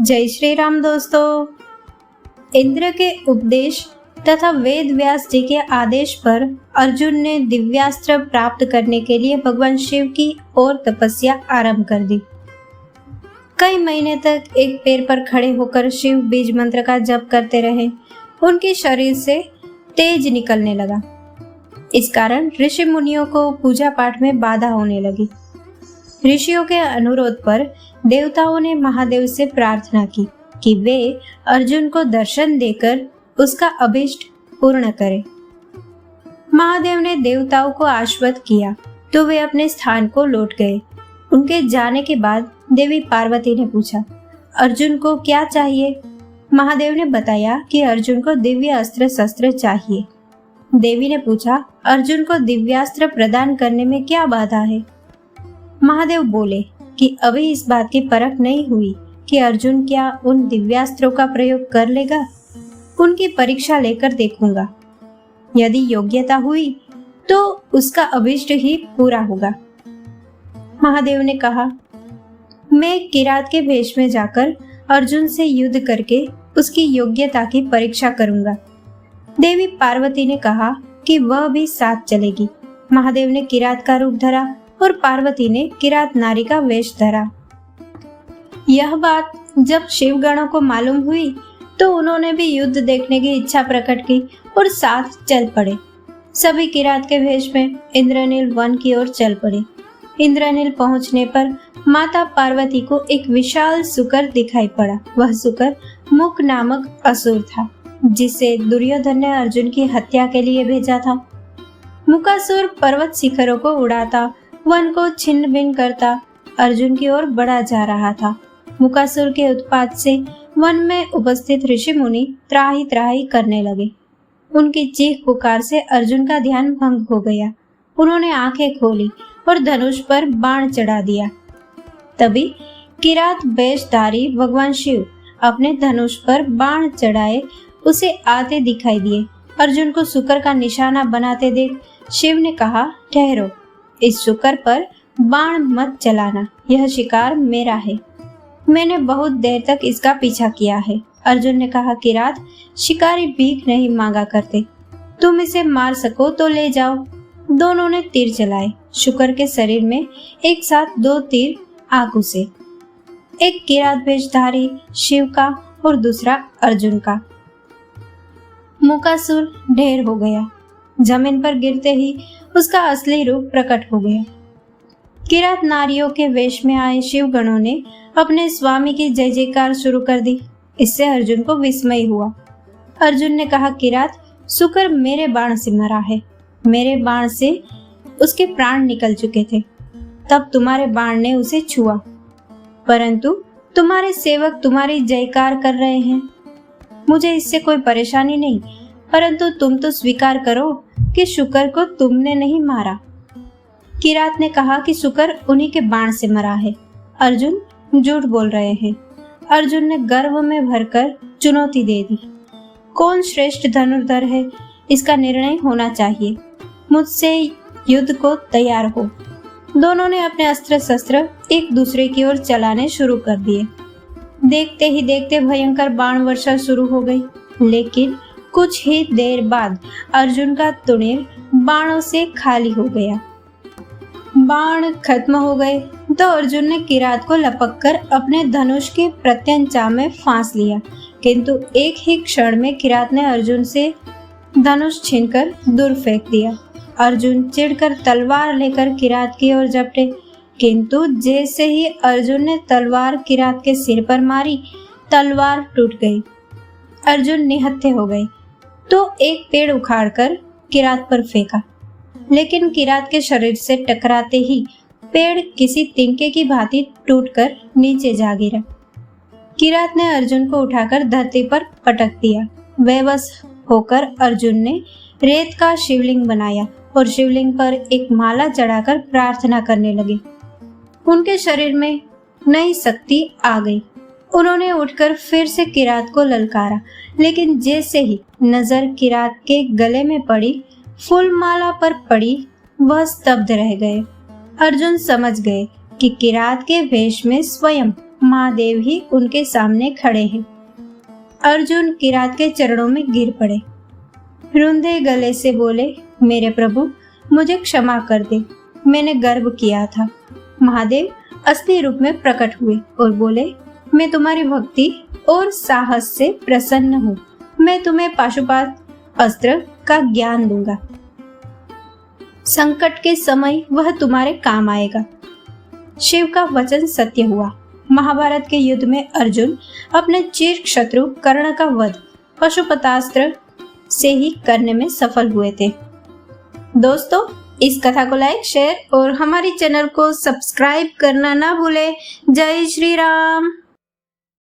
जय श्री राम दोस्तों। इंद्र के उपदेश तथा वेद व्यास जी के आदेश पर अर्जुन ने दिव्यास्त्र प्राप्त करने के लिए भगवान शिव की ओर तपस्या आरंभ कर दी। कई महीने तक एक पैर पर खड़े होकर शिव बीज मंत्र का जप करते रहे। उनके शरीर से तेज निकलने लगा। इस कारण ऋषि मुनियों को पूजा पाठ में बाधा होने लगी। ऋषियों के अनुरोध पर देवताओं ने महादेव से प्रार्थना की कि वे अर्जुन को दर्शन देकर उसका अभीष्ट पूर्ण करें। महादेव ने देवताओं को आश्वस्त किया तो वे अपने स्थान को लौट गए। उनके जाने के बाद देवी पार्वती ने पूछा, अर्जुन को क्या चाहिए? महादेव ने बताया कि अर्जुन को दिव्य अस्त्र शस्त्र चाहिए। देवी ने पूछा, अर्जुन को दिव्यास्त्र प्रदान करने में क्या बाधा है? महादेव बोले कि अभी इस बात की परख नहीं हुई कि अर्जुन क्या उन दिव्यास्त्रों का प्रयोग कर लेगा। उनकी परीक्षा लेकर देखूंगा। यदि योग्यता हुई तो उसका अभीष्ट ही पूरा होगा। महादेव ने कहा, मैं किरात के वेश में जाकर अर्जुन से युद्ध करके उसकी योग्यता की परीक्षा करूंगा। देवी पार्वती ने कहा कि वह भी साथ चलेगी। महादेव ने किरात का रूप धरा और पार्वती ने किरात नारी का वेश धरा। यह बात जब शिवगणों को मालूम हुई तो उन्होंने भी युद्ध देखने की इच्छा प्रकट की और साथ चल पड़े। सभी किरात के वेश में इंद्रनील वन की ओर चल पड़े। इंद्रनील पहुंचने पर माता पार्वती को एक विशाल सुकर दिखाई पड़ा। वह सुकर मुक नामक असुर था, जिसे दुर्योधन ने अर्जुन की हत्या के लिए भेजा था। मुकासुर पर्वत शिखरों को उड़ाता, वन को छिन्न भिन्न करता अर्जुन की ओर बढ़ा जा रहा था। मुकासुर के उत्पात से वन में उपस्थित ऋषि मुनि त्राही त्राही करने लगे। उनकी चीख पुकार से अर्जुन का ध्यान भंग हो गया। उन्होंने आंखें खोली और धनुष पर बाण चढ़ा दिया। तभी किरात वेशधारी भगवान शिव अपने धनुष पर बाण चढ़ाए उसे आते दिखाई दिए। अर्जुन को शुकर का निशाना बनाते देख शिव ने कहा, ठहरो, इस शुकर पर बाण मत चलाना। यह शिकार मेरा है। मैंने बहुत देर तक इसका पीछा किया है। अर्जुन ने कहा, किरात, शिकारी भीख नहीं मांगा करते। तुम इसे मार सको तो ले जाओ। दोनों ने तीर चलाए। शुकर के शरीर में एक साथ 2 तीर आ घुसे, एक किरात वेशधारी शिव का और दूसरा अर्जुन का। मुकासुर ढेर हो गया। जमीन पर गिरते ही उसका असली रूप प्रकट हो गया। किरात नारियों के वेश में आए शिवगणों ने अपने स्वामी की जय जयकार शुरू कर दी। इससे अर्जुन को विस्मय हुआ। अर्जुन ने कहा, किरात, शुकर मेरे बाण से मरा है। मेरे बाण से उसके प्राण निकल चुके थे। तब तुम्हारे बाण ने उसे छुआ, परंतु तुम्हारे सेवक तुम्हारी जयकार कर रहे हैं। मुझे इससे कोई परेशानी नहीं, परंतु तुम तो स्वीकार करो कि शुकर को तुमने नहीं मारा। किरात ने कहा कि शुकर उन्हीं के बाण से मरा है। अर्जुन झूठ बोल रहे हैं। अर्जुन ने गर्व में भरकर चुनौती दे दी। कौन श्रेष्ठ धनुर्धर है, इसका निर्णय होना चाहिए। मुझसे युद्ध को तैयार हो। दोनों ने अपने अस्त्र शस्त्र एक दूसरे की ओर चलाने शुरू कर दिए। देखते ही देखते भयंकर बाण वर्षा शुरू हो गई। लेकिन कुछ ही देर बाद अर्जुन का तुणीर बाणों से खाली हो गया। बाण खत्म हो गए तो अर्जुन ने किरात को लपककर अपने धनुष के प्रत्यंचा में फांस लिया, किंतु एक ही क्षण में किरात ने अर्जुन से धनुष छीनकर दूर फेंक दिया। अर्जुन चिढ़कर तलवार लेकर किरात की ओर झपटे, किंतु जैसे ही अर्जुन ने तलवार किरात के सिर पर मारी, तलवार टूट गई। अर्जुन निहत्थे हो गए तो एक पेड़ उखाड़कर किरात पर फेंका, लेकिन किरात के शरीर से टकराते ही पेड़ किसी तिनके की भांति टूटकर नीचे जा गिरा। किरात ने अर्जुन को उठाकर धरती पर पटक दिया। बेबस होकर अर्जुन ने रेत का शिवलिंग बनाया और शिवलिंग पर एक माला चढ़ाकर प्रार्थना करने लगे। उनके शरीर में नई शक्ति आ गई। उन्होंने उठकर फिर से किरात को ललकारा, लेकिन जैसे ही नजर किरात के गले में पड़ी, फूल माला पर पड़ी, वह स्तब्ध रह गए। अर्जुन समझ गए कि किरात के वेश में स्वयं महादेव ही उनके सामने खड़े हैं। अर्जुन किरात के चरणों में गिर पड़े, रुंधे गले से बोले, मेरे प्रभु, मुझे क्षमा कर दे, मैंने गर्व किया था। महादेव असली रूप में प्रकट हुए और बोले, मैं तुम्हारी भक्ति और साहस से प्रसन्न हूँ। मैं तुम्हें पाशुपात अस्त्र का ज्ञान दूंगा। संकट के समय वह तुम्हारे काम आएगा। शिव का वचन सत्य हुआ। महाभारत के युद्ध में अर्जुन अपने चिर शत्रु कर्ण का वध पाशुपतास्त्र से ही करने में सफल हुए थे। दोस्तों, इस कथा को लाइक, शेयर और हमारी चैनल को सब्सक्राइब करना ना भूले। जय श्री राम।